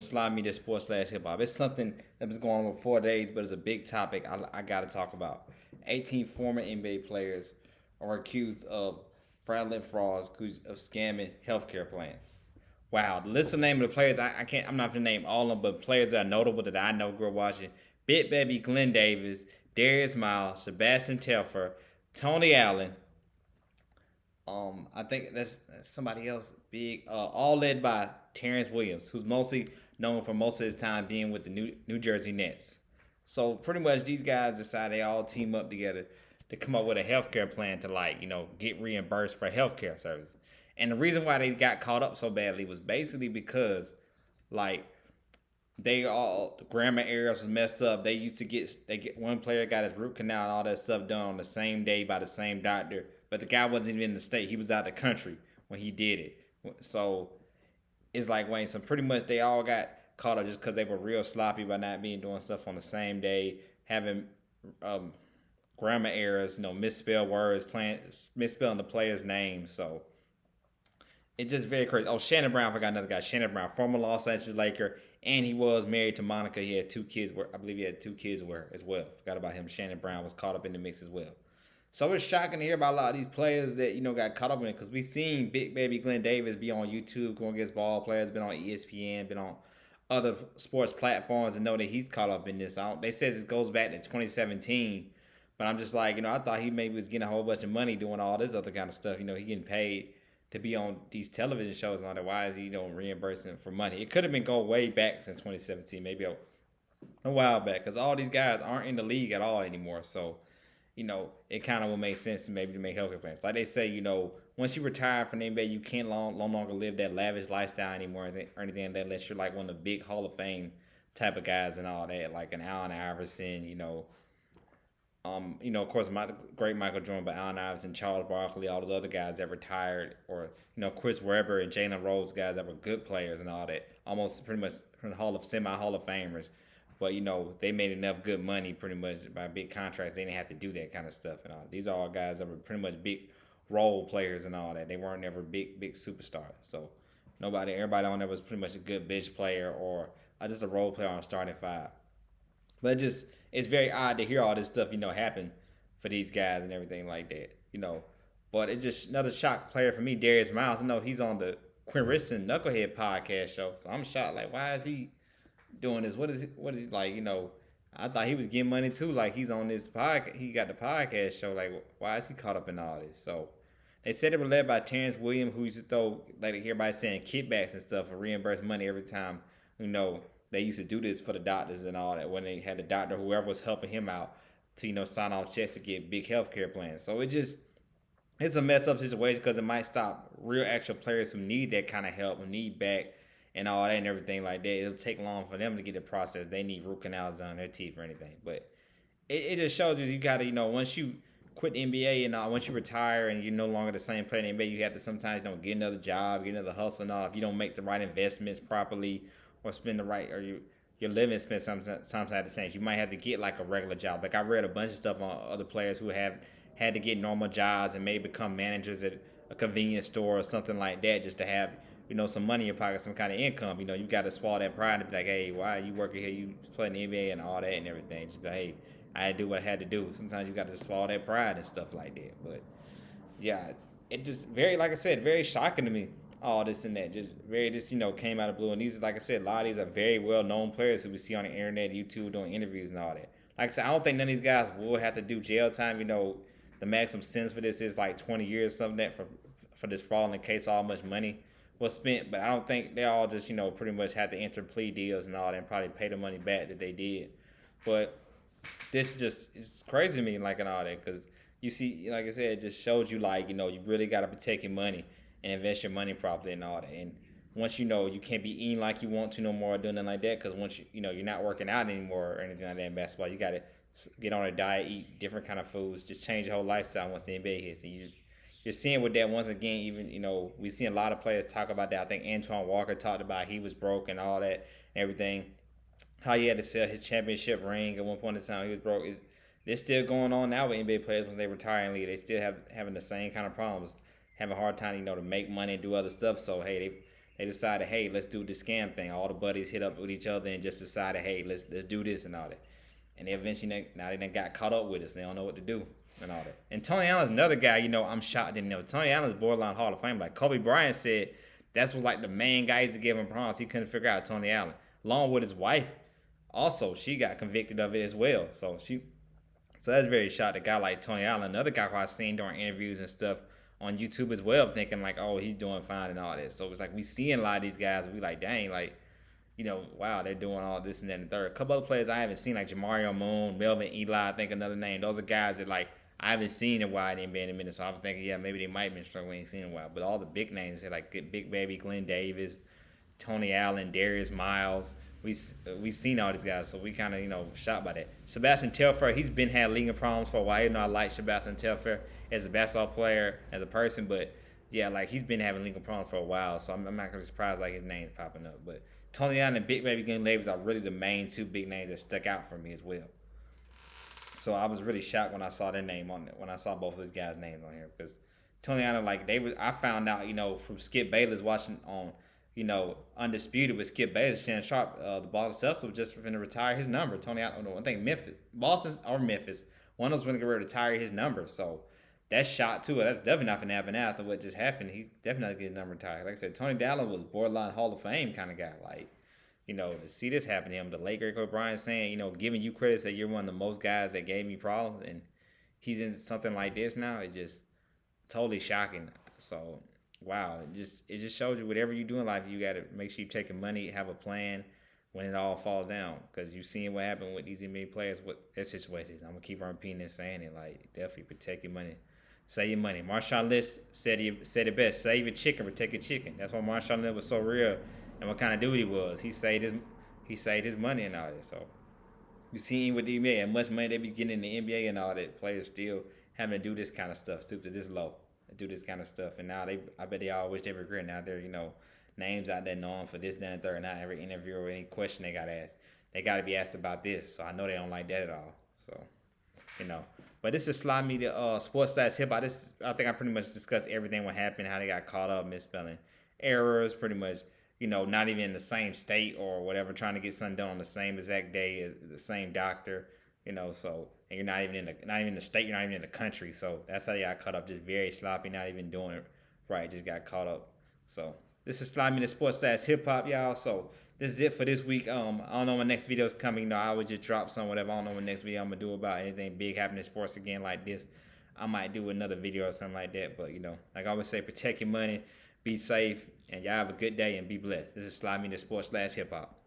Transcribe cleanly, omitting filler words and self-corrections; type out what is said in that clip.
Slide Media Sports slash Hip Hop. It's something that was going on for 4 days, but it's a big topic I got to talk about. 18 former NBA players are accused of fraudulent frauds, accused of scamming healthcare plans. Wow, the list of name of the players I can't. I'm not gonna name all of them, but players that are notable that I know grew up watching: Bit Baby, Glenn Davis, Darius Miles, Sebastian Telfair, Tony Allen. I think that's somebody else big. All led by Terrence Williams, who's mostly known for most of his time being with the New Jersey Nets. So pretty much these guys decided they all team up together to come up with a healthcare plan to get reimbursed for healthcare services. And the reason why they got caught up so badly was basically because like they all the grammar errors was messed up. They get one player got his root canal and all that stuff done on the same day by the same doctor, but the guy wasn't even in the state. He was out of the country when he did it. So it's like Wayne. So pretty much they all got caught up just because they were real sloppy by not being doing stuff on the same day, having um, grammar errors, misspell words, misspelling the player's name. So it's just very crazy. Oh, Shannon Brown, I forgot another guy. Shannon Brown, former Los Angeles Laker, and he was married to Monica. He had 2 kids. I believe he had 2 kids as well. Forgot about him. Shannon Brown was caught up in the mix as well. So it's shocking to hear about a lot of these players that got caught up in it because we seen Big Baby Glenn Davis be on YouTube going against ball players, been on ESPN, been on other sports platforms, and know that he's caught up in this. They says it goes back to 2017, but I'm just like, I thought he maybe was getting a whole bunch of money doing all this other kind of stuff. He getting paid to be on these television shows and all that. Why is he reimbursing for money? It could have been go way back since 2017, maybe a while back, because all these guys aren't in the league at all anymore. So it kind of will make sense to maybe to make healthcare plans. Like they say, once you retire from the NBA, you can't no longer live that lavish lifestyle anymore or anything that unless you're like one of the big Hall of Fame type of guys and all that, like an Allen Iverson, of course, my great Michael Jordan, but Allen Iverson, Charles Barkley, all those other guys that retired, or Chris Webber and Jalen Rose, guys that were good players and all that, almost pretty much from the Hall of Famers. But they made enough good money pretty much by big contracts. They didn't have to do that kind of stuff and all. These are all guys that were pretty much big role players and all that. They weren't ever big superstars. So everybody on there was pretty much a good bench player or just a role player on a starting five. But it's very odd to hear all this stuff, happen for these guys and everything like that, But it's just another shock player for me, Darius Miles. I know he's on the Quinn Richardson Knucklehead podcast show, so I'm shocked. Like, why is he doing this? What is he like? I thought he was getting money too. Like he's on this podcast, he got the podcast show. Like, why is he caught up in all this? So they said they were led by Terrence Williams, who used to throw like everybody saying kickbacks and stuff for reimbursed money every time. They used to do this for the doctors and all that when they had the doctor, whoever was helping him out, to sign off checks to get big healthcare plans. So it's a mess up situation because it might stop real actual players who need that kind of help, who need back and all that and everything like that. It'll take long for them to get the process. They need root canals on their teeth or anything. But it just shows you gotta, once you quit the NBA and once you retire and you're no longer the same player in the NBA, you have to sometimes get another job, get another hustle and all. If you don't make the right investments properly or spend the right or your living expense sometimes have to change. You might have to get like a regular job. Like I read a bunch of stuff on other players who have had to get normal jobs and maybe become managers at a convenience store or something like that just to have some money in your pocket, some kind of income. You got to swallow that pride and be like, hey, why are you working here? You play in the NBA and all that and everything. Just be like, hey, I had to do what I had to do. Sometimes you got to swallow that pride and stuff like that. But yeah, it just like I said, very shocking to me. All this and that, came out of blue. And these, like I said, a lot of these are very well known players who we see on the internet, YouTube, doing interviews and all that. Like I said, I don't think none of these guys will have to do jail time. The maximum sentence for this is like 20 years, something that for this fraud in case all much money was spent. But I don't think they all just pretty much have to enter plea deals and all that and probably pay the money back that they did. But this it's crazy to me, like, and all that, because you see, like I said, it just shows you like you really got to protect your money and invest your money properly and all that. And once you can't be eating like you want to no more or doing nothing like that, because once you're not working out anymore or anything like that in basketball, you got to get on a diet, eat different kind of foods, just change your whole lifestyle once the NBA hits. And you're seeing with that once again, even, we see a lot of players talk about that. I think Antoine Walker talked about he was broke and all that and everything. How he had to sell his championship ring at one point in time. He was broke. It's still going on now with NBA players when they retire in league. They still having the same kind of problems, having a hard time, to make money and do other stuff. So hey, They decided, hey, let's do this scam thing. All the buddies hit up with each other and just decided, hey, let's do this and all that. And they eventually now they done got caught up with us. They don't know what to do and all that. And Tony Allen's another guy. I'm shocked didn't know. Tony Allen's borderline Hall of Fame. Like Kobe Bryant said, that's was like the main guy to give him promise. He couldn't figure out Tony Allen, along with his wife. Also, she got convicted of it as well. So that's very shocked. A guy like Tony Allen, another guy who I've seen during interviews and stuff on YouTube as well, thinking like, oh, he's doing fine and all this. So it's like we seeing a lot of these guys. We like, dang, like, wow, they're doing all this and that and the third. A couple other players I haven't seen, like Jamario Moon, Melvin Eli, I think another name. Those are guys that like I haven't seen in a while. They ain't been in a minute. So I'm thinking, yeah, maybe they might be struggling. We ain't seen in a while. But all the big names, like Big Baby, Glenn Davis, Tony Allen, Darius Miles. We seen all these guys, so we kind of shocked by that. Sebastian Telfair, he's been had legal problems for a while. I like Sebastian Telfair as a basketball player, as a person, but yeah, like he's been having legal problems for a while, so I'm not gonna be surprised like his name's popping up. But Tony Allen and Big Baby Glenn Davis are really the main two big names that stuck out for me as well. So I was really shocked when I saw their name on it, when I saw both of these guys' names on here, because Tony Allen, like I found out, from Skip Bayless watching on Undisputed with Skip Bayless, Shannon Sharp, the Boston Celtics was just going to retire his number. Tony Allen, I think Boston or Memphis, one of those going to retire his number. So that's shot too. That's definitely not going to happen after what just happened. He's definitely not going to get his number retired. Like I said, Tony Allen was borderline Hall of Fame kind of guy. Like, to see this happen to him, the late great Kobe Bryant saying, giving you credit that you're one of the most guys that gave me problems, and he's in something like this now, it's just totally shocking. So wow, it just shows you whatever you do in life, you got to make sure you taking money, have a plan when it all falls down, because you've seen what happened with these NBA players, what their situations. I'm gonna keep on repeating and saying it, like definitely protect your money, save your money. Marshawn Lynch said it best: save your chicken, protect your chicken. That's why Marshawn Lynch was so real, and what kind of dude he was. He saved his money and all that. So you see with the NBA, how much money they be getting in the NBA and all that, players still having to do this kind of stuff, stoop to this low, do this kind of stuff. And now I bet they all wish they regret. Now they're, names out there known for this, that, and third. Now every interview or any question they got asked, they got to be asked about this. So I know they don't like that at all. So, But this is Slide Media Sports Stats Hip Hop. I think I pretty much discussed everything what happened, how they got caught up, misspelling errors, pretty much, not even in the same state or whatever, trying to get something done on the same exact day as the same doctor, so, and you're not even in the state, you're not even in the country. So that's how they got caught up, just very sloppy, not even doing it right, just got caught up. So this is Slide Media Sports Stats Hip Hop, y'all. So this is it for this week. I don't know when next video is coming. I would just drop some, whatever. I don't know when next video I'm going to do about anything big happening in sports again like this. I might do another video or something like that. But, like I always say, protect your money, be safe, and y'all have a good day and be blessed. This is Slide Media Sports / Hip Hop.